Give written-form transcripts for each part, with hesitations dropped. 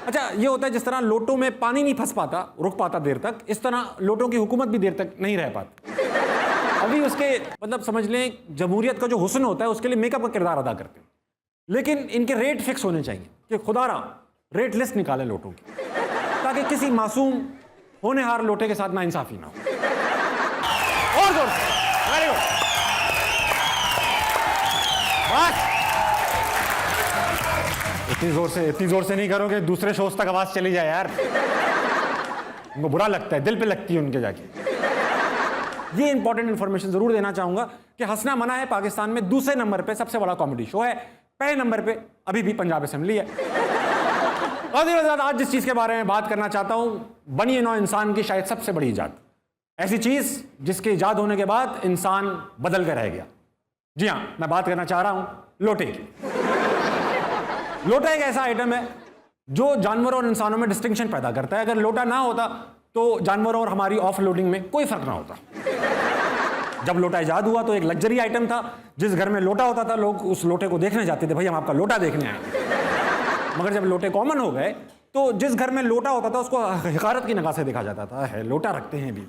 अच्छा, ये होता है जिस तरह लोटों में पानी नहीं फंस पाता, रुक पाता देर तक, इस तरह लोटों की हुकूमत भी देर तक नहीं रह पाती। अभी उसके मतलब समझ लें जमहूरियत का जो हुस्न होता है उसके लिए मेकअप का किरदार अदा करते हैं, लेकिन इनके रेट फिक्स होने चाहिए कि खुदारा रेट लिस्ट निकाले लोटों की, ताकि किसी मासूम होनेहार लोटे के साथ नाइंसाफी ना हो। और जोर से, वेरी गुड, बस इतनी जोर से नहीं करोगे दूसरे शोज तक आवाज चली जाए यार, उनको बुरा लगता है, दिल पे लगती है उनके जाके। ये इंपॉर्टेंट इंफॉर्मेशन जरूर देना चाहूंगा कि हंसना मना है पाकिस्तान में दूसरे नंबर पे सबसे बड़ा कॉमेडी शो है, पहले नंबर पे अभी भी पंजाब असेंबली है। और आज जिस चीज के बारे में बात करना चाहता हूं, बनी नौ इंसान की शायद सबसे बड़ी इजाद, ऐसी चीज जिसके इजाद होने के बाद इंसान बदल कर रह गया। जी हां, मैं बात करना चाह रहा हूं लोटे की। लोटा एक ऐसा आइटम है जो जानवरों और इंसानों में डिस्टिंक्शन पैदा करता है। अगर लोटा ना होता तो जानवरों और हमारी ऑफ लोडिंग में कोई फर्क ना होता। जब लोटा इजाद हुआ तो एक लग्जरी आइटम था, जिस घर में लोटा होता था लोग उस लोटे को देखने जाते थे, भाई हम आपका लोटा देखने आए। मगर जब लोटे कॉमन हो गए तो जिस घर में लोटा होता था उसको हकारत की निगाह से देखा जाता था, है लोटा रखते हैं भी।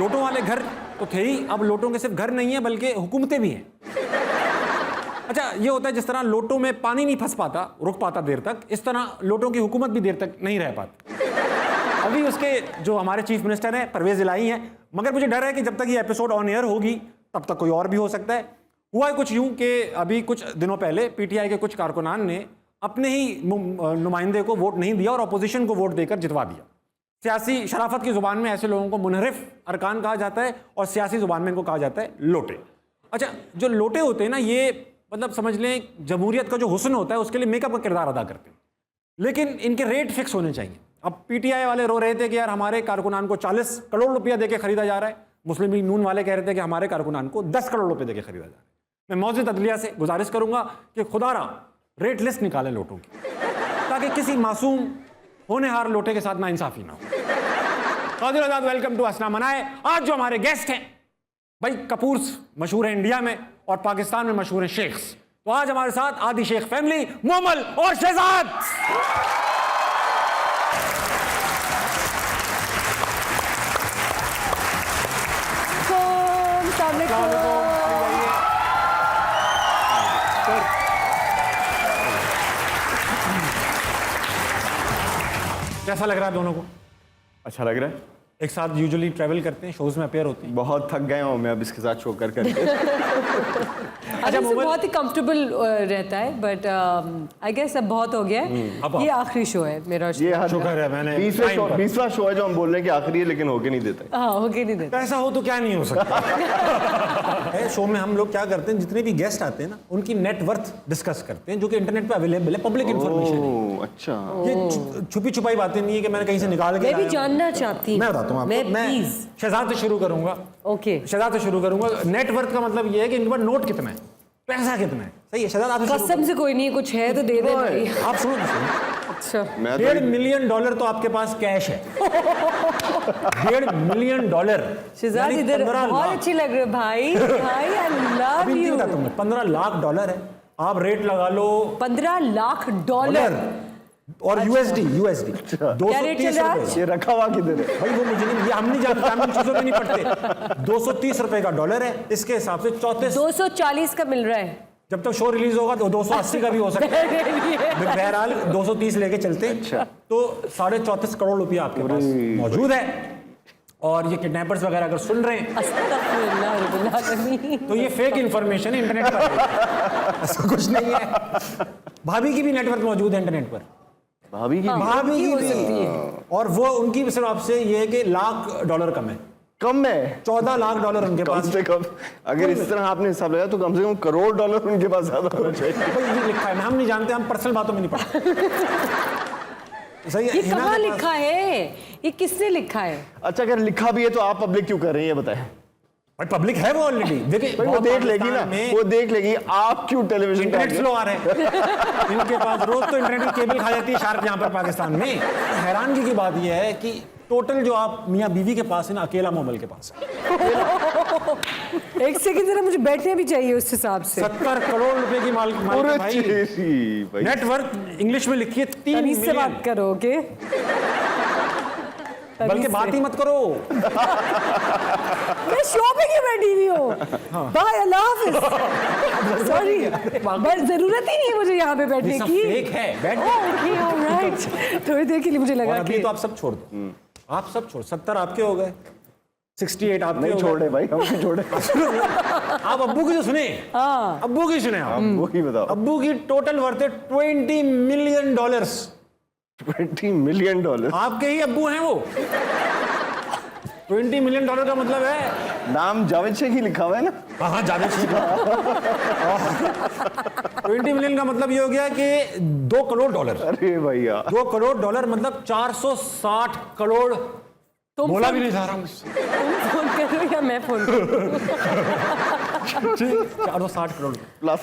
लोटों वाले घर तो थे ही, अब लोटों के सिर्फ घर नहीं है बल्कि हुकूमतें भी हैं। अच्छा, ये होता है जिस तरह लोटों में पानी नहीं फंस पाता, रुक पाता देर तक, इस तरह लोटों की हुकूमत भी देर तक नहीं रह पाती। अभी उसके जो हमारे चीफ मिनिस्टर हैं परवेज इलाही हैं, मगर मुझे डर है कि जब तक ये एपिसोड ऑन एयर होगी तब तक कोई और भी हो सकता है। हुआ है कुछ यूं कि अभी कुछ दिनों पहले पीटीआई के कुछ कारकुनान ने अपने ही नुमाइंदे को वोट नहीं दिया और अपोजिशन को वोट देकर जितवा दिया। सियासी शराफत की जुबान में ऐसे लोगों को मुनहरिफ अरकान कहा जाता है और सियासी जुबान में इनको कहा जाता है लोटे। अच्छा, जो लोटे होते हैं ना, ये मतलब समझ लें जमहूरियत का जो हुस्न होता है उसके लिए मेकअप का किरदार अदा करते हैं, लेकिन इनके रेट फिक्स होने चाहिए। अब पीटीआई वाले रो रहे थे कि यार हमारे कारकुनान को 40 करोड़ रुपया देके खरीदा जा रहा है, मुस्लिम लीग नून वाले कह रहे थे कि हमारे कारकुनान को 10 करोड़ रुपए देके खरीदा जा रहा है। मैं मौजूद अदलिया से गुजारिश करूंगा कि खुदारा रेट लिस्ट निकाले लोटों की, ताकि किसी मासूम होनेहार लोटे के साथ नाइंसाफी ना हो। वेलकम टू हंसना मना है। आज जो हमारे गेस्ट हैं भाई, कपूर्स मशहूर है इंडिया में और पाकिस्तान में मशहूर है शेख्स। तो आज हमारे साथ आदि शेख फैमिली, मोमल और शहजाद। कैसा लग रहा है दोनों को? अच्छा लग रहा है। एक साथ यूजुअली ट्रैवल करते हैं, शोज में अपेयर होते हैं। बहुत थक गए हूँ मैं अब इसके साथ शो कर अच्छा, बहुत ही कंफर्टेबल रहता है, बट आई गेस अब बहुत हो गया है। ये आखिरी शो है मेरा। ये शुक्र है मैंने 20वां शो है जो हम बोल रहे हैं कि आखिरी है, लेकिन होके नहीं देता। हाँ, होके नहीं देता। ऐसा हो तो क्या नहीं हो सकता। शो में हम लोग क्या करते हैं, जितने भी गेस्ट आते हैं ना उनकी नेटवर्थ डिस्कस करते हैं, जो कि इंटरनेट पे अवेलेबल है, पब्लिक इन्फॉर्मेशन है। अच्छा, ये छुपी छुपाई बातें नहीं है कि मैंने कहीं से निकाल के मैं भी जानना चाहती हूँ। मैं बताता हूँ आपको। मैं शहजाद से शुरू करूंगा। ओके, शहजाद से शुरू करूंगा। नेटवर्थ का मतलब ये है कि इनके पास नोट कितना है, पैसा कितना है। सही है शहजाद, आप कसम से कोई नहीं, कुछ है तो दे दे भाई। आप सुनो। अच्छा, $1.5 मिलियन तो आपके पास कैश है। $1.5 मिलियन। शहजाद इधर बहुत अच्छी लग रही है भाई। भाई आई लव यू। $15 लाख है। आप रेट लगा लो $15 लाख और यूएसडी 230 रुपए। ये रखा हुआ किधर है भाई? वो मुझे नहीं, ये हम नहीं जानते, हम इन चीजों में नहीं पढ़ते। 230 रुपए का डॉलर है, इसके हिसाब से 240 का मिल रहा है। जब तक शो रिलीज होगा तो 280 का भी हो सकता है। बहरहाल 230 लेके चलते। अच्छा। तो 34.5 करोड़ रुपया आपके पास मौजूद है। और ये किडनैपर्स वगैरह अगर सुन रहे हैं तो ये फेक इंफॉर्मेशन है इंटरनेट पर, ऐसा कुछ नहीं है। भाभी की भी नेटवर्क मौजूद है इंटरनेट पर। भाभी की भी, और वो उनकी सिर्फ आपसे ये है कि $1 लाख कम है। $14 लाख उनके पास। कम से कम अगर इस तरह आपने हिसाब लगाया तो कम से कम $1 करोड़ उनके पास ज्यादा होना चाहिए। ये लिखा है, हम नहीं जानते, हम पर्सनल बातों में नहीं पढ़ते। सही है। ये कहाँ लिखा है? ये किसने लिखा है? अच्छा, अगर लिखा भी है तो आप पब्लिक क्यों कर रहे हैं ये बताएं। भाई पब्लिक है वो ऑलरेडी, देखिए भाई वो देख लेगी ना, वो देख लेगी। आप क्यों टेलीविजन इंटरनेट स्लो आ रहे हैं इनके पास, रोज तो इंटरनेट की केबल खा जाती है शार्क यहाँ पर पाकिस्तान में। हैरानगी की बात यह है कि टोटल जो आप मियाँ बीवी के पास है ना, अकेला मोबाइल के पास है। एक सेकंड जरा, मुझे बैठने भी चाहिए उस हिसाब से। 70 करोड़ रुपए की मालिक भाई। भाई नेटवर्क इंग्लिश में लिखिए 3 तमीज से बात मिलियन, करो, ओके? बल्कि बात ही मत करो। मैं शॉपिंग में बैठी हुई हूँ। बाय, अल्लाह हाफिज। सॉरी, बस जरूरत ही नहीं है मुझे यहाँ पे बैठने की। फेक है, बैठ ओके, ऑलराइट। थोड़ी देर के लिए मुझे और लगा अभी कि तो आप सब छोड़ दो, आप सब छोड़, 70 आपके हो गए, 68 आपके नहीं हो छोड़े भाई, हम नहीं छोड़े। गए। आप अब्बू की तो सुने, हाँ, अब्बू की सुने आप। वो ही बताओ। अब्बू की टोटल वर्थ है $20 मिलियन। $20 मिलियन। आपके ही अब्बू हैं वो। $20 मिलियन का मतलब है, नाम जावेद शेख ही लिखा हुआ है ना। हाँ जावेद शेख। 20 मिलियन का मतलब ये हो गया कि $2 करोड़। अरे भैया, $2 करोड़ मतलब 460 करोड़। तुम बोला फोन- भी नहीं जा रहा मुझसे। तुम फोन करो या मैं फोन करूं? 460 करोड़ प्लस